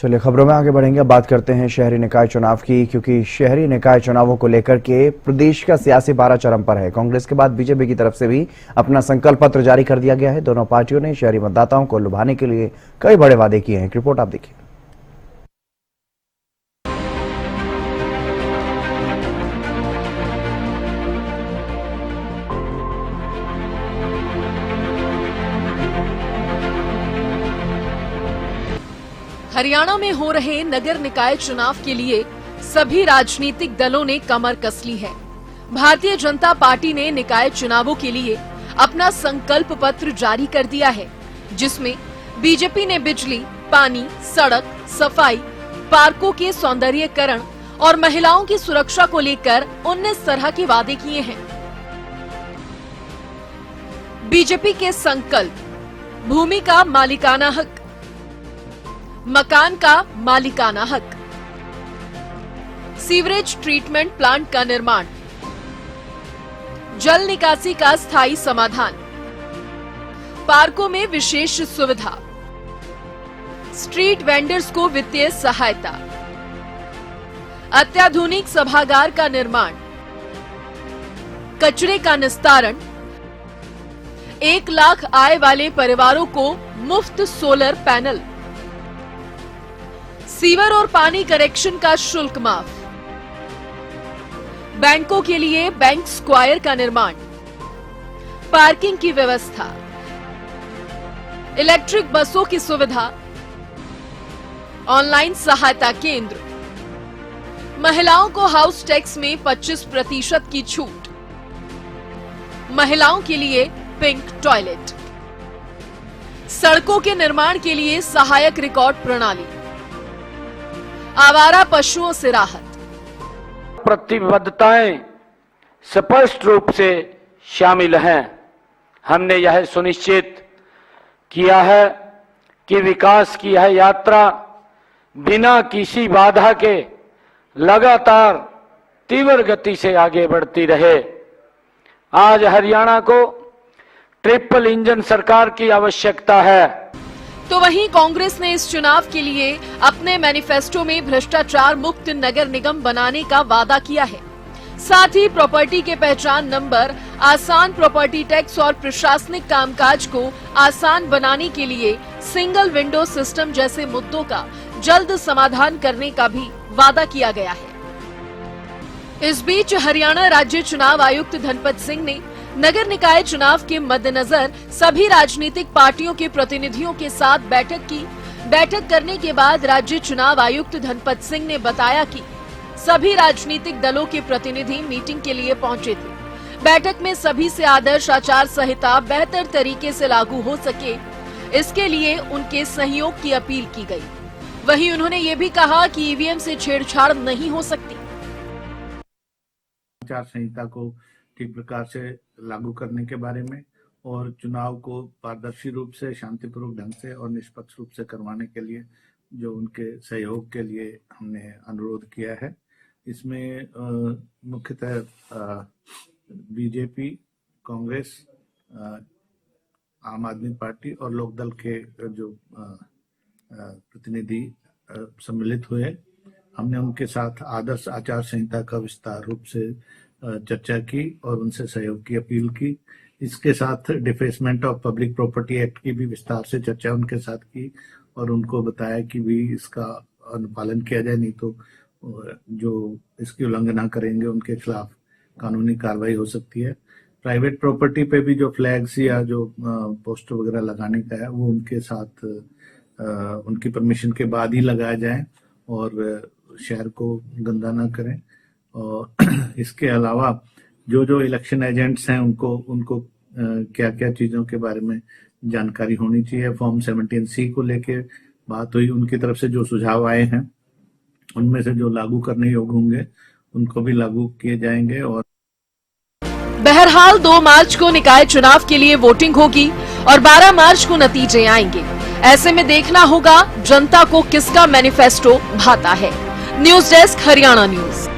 चलिए खबरों में आगे बढ़ेंगे। अब बात करते हैं शहरी निकाय चुनाव की, क्योंकि शहरी निकाय चुनावों को लेकर के प्रदेश का सियासी पारा चरम पर है। कांग्रेस के बाद बीजेपी की तरफ से भी अपना संकल्प पत्र जारी कर दिया गया है। दोनों पार्टियों ने शहरी मतदाताओं को लुभाने के लिए कई बड़े वादे किए हैं। रिपोर्ट आप देखिए। हरियाणा में हो रहे नगर निकाय चुनाव के लिए सभी राजनीतिक दलों ने कमर कस ली है। भारतीय जनता पार्टी ने निकाय चुनावों के लिए अपना संकल्प पत्र जारी कर दिया है, जिसमें बीजेपी ने बिजली, पानी, सड़क, सफाई, पार्कों के सौंदर्यीकरण और महिलाओं की सुरक्षा को लेकर 19 तरह के वादे किए हैं। बीजेपी के संकल्प: भूमि का मालिकाना हक, मकान का मालिकाना हक, सीवरेज ट्रीटमेंट प्लांट का निर्माण, जल निकासी का स्थायी समाधान, पार्कों में विशेष सुविधा, स्ट्रीट वेंडर्स को वित्तीय सहायता, अत्याधुनिक सभागार का निर्माण, कचरे का निस्तारण, 1 लाख आय वाले परिवारों को मुफ्त सोलर पैनल, सीवर और पानी कनेक्शन का शुल्क माफ, बैंकों के लिए बैंक स्क्वायर का निर्माण, पार्किंग की व्यवस्था, इलेक्ट्रिक बसों की सुविधा, ऑनलाइन सहायता केंद्र, महिलाओं को हाउस टैक्स में 25% की छूट, महिलाओं के लिए पिंक टॉयलेट, सड़कों के निर्माण के लिए सहायक रिकॉर्ड प्रणाली, आवारा पशुओं से राहत। प्रतिबद्धताएं स्पष्ट रूप से शामिल हैं। हमने यह सुनिश्चित किया है कि विकास की यह यात्रा बिना किसी बाधा के लगातार तीव्र गति से आगे बढ़ती रहे। आज हरियाणा को ट्रिपल इंजन सरकार की आवश्यकता है। तो वहीं कांग्रेस ने इस चुनाव के लिए अपने मैनिफेस्टो में भ्रष्टाचार मुक्त नगर निगम बनाने का वादा किया है। साथ ही प्रॉपर्टी के पहचान नंबर, आसान प्रॉपर्टी टैक्स और प्रशासनिक कामकाज को आसान बनाने के लिए सिंगल विंडो सिस्टम जैसे मुद्दों का जल्द समाधान करने का भी वादा किया गया है। इस बीच हरियाणा राज्य चुनाव आयुक्त धनपत सिंह ने नगर निकाय चुनाव के मद्देनजर सभी राजनीतिक पार्टियों के प्रतिनिधियों के साथ बैठक की। बैठक करने के बाद राज्य चुनाव आयुक्त धनपत सिंह ने बताया कि सभी राजनीतिक दलों के प्रतिनिधि मीटिंग के लिए पहुंचे थे। बैठक में सभी से आदर्श आचार संहिता बेहतर तरीके से लागू हो सके, इसके लिए उनके सहयोग की अपील की गई। वहीं उन्होंने ये भी कहा कि ईवीएम से छेड़छाड़ नहीं हो सकती। आचार संहिता को ठीक प्रकार से लागू करने के बारे में और चुनाव को पारदर्शी रूप से, शांतिपूर्वक ढंग से और निष्पक्ष रूप से करवाने के लिए जो उनके सहयोग के लिए हमने अनुरोध किया है। इसमें मुख्यतः बीजेपी, कांग्रेस, आम आदमी पार्टी और लोकदल के जो प्रतिनिधि सम्मिलित हुए। हमने उनके साथ आदर्श आचार संहिता का विस्तार रूप से चर्चा की और उनसे सहयोग की अपील की। इसके साथ defacement of public property act की भी विस्तार से चर्चा उनके साथ की और उनको बताया कि भी इसका अनुपालन किया जाए, नहीं तो जो इसकी उल्लंघना करेंगे उनके खिलाफ कानूनी कार्रवाई हो सकती है। प्राइवेट प्रॉपर्टी पे भी जो फ्लैग्स या जो पोस्टर वगैरह लगाने का है वो उनके साथ उनकी परमिशन के बाद ही लगाया जाए और शहर को गंदा ना करें। और इसके अलावा जो इलेक्शन एजेंट्स हैं उनको क्या क्या चीजों के बारे में जानकारी होनी चाहिए। फॉर्म 17C को लेके बात हुई, उनकी तरफ से जो सुझाव आए हैं उनमें से जो लागू करने योग्य होंगे उनको भी लागू किए जाएंगे। और बहरहाल 2 मार्च को निकाय चुनाव के लिए वोटिंग होगी और 12 मार्च को नतीजे आएंगे। ऐसे में देखना होगा जनता को किसका मैनिफेस्टो भाता है। News desk, Haryana news.